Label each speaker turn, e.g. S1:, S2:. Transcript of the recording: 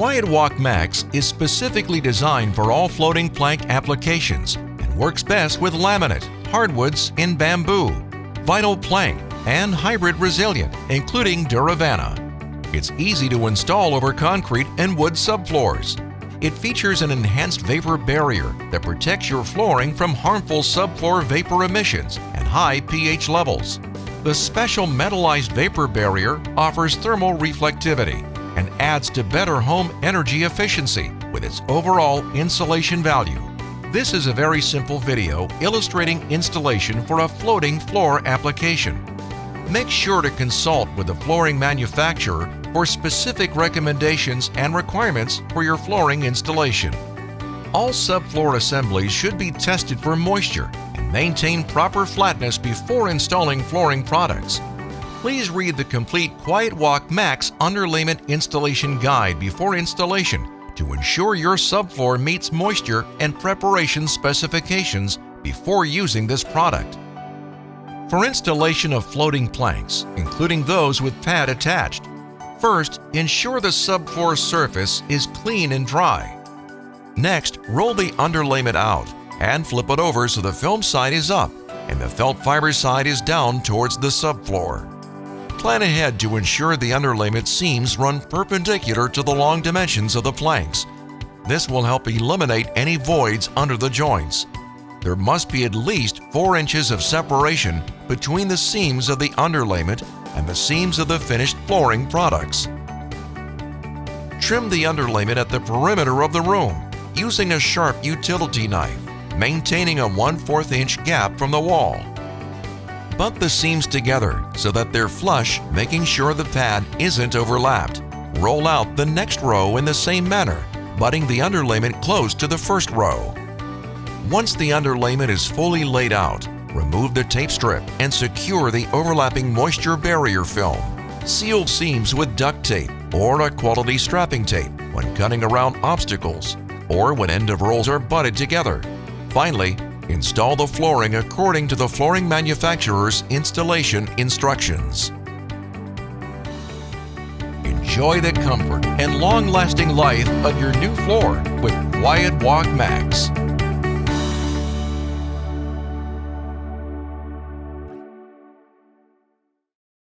S1: QuietWalk MAX is specifically designed for all floating plank applications and works best with laminate, hardwoods in bamboo, vinyl plank, and hybrid resilient, including Duravana. It's easy to install over concrete and wood subfloors. It features an enhanced vapor barrier that protects your flooring from harmful subfloor vapor emissions and high pH levels. The special metallized vapor barrier offers thermal reflectivity and adds to better home energy efficiency with its overall insulation value. This is a very simple video illustrating installation for a floating floor application. Make sure to consult with the flooring manufacturer for specific recommendations and requirements for your flooring installation. All subfloor assemblies should be tested for moisture and maintain proper flatness before installing flooring products. Please read the complete QuietWalk MAX Underlayment Installation Guide before installation to ensure your subfloor meets moisture and preparation specifications before using this product. For installation of floating planks, including those with pad attached, first, ensure the subfloor surface is clean and dry. Next, roll the underlayment out and flip it over so the film side is up and the felt fiber side is down towards the subfloor. Plan ahead to ensure the underlayment seams run perpendicular to the long dimensions of the planks. This will help eliminate any voids under the joints. There must be at least 4 inches of separation between the seams of the underlayment and the seams of the finished flooring products. Trim the underlayment at the perimeter of the room using a sharp utility knife, maintaining a 1/4 inch gap from the wall. Butt the seams together so that they're flush, making sure the pad isn't overlapped. Roll out the next row in the same manner, butting the underlayment close to the first row. Once the underlayment is fully laid out, remove the tape strip and secure the overlapping moisture barrier film. Seal seams with duct tape or a quality strapping tape when cutting around obstacles or when end of rolls are butted together. Finally, install the flooring according to the flooring manufacturer's installation instructions. Enjoy the comfort and long-lasting life of your new floor with QuietWalk MAX.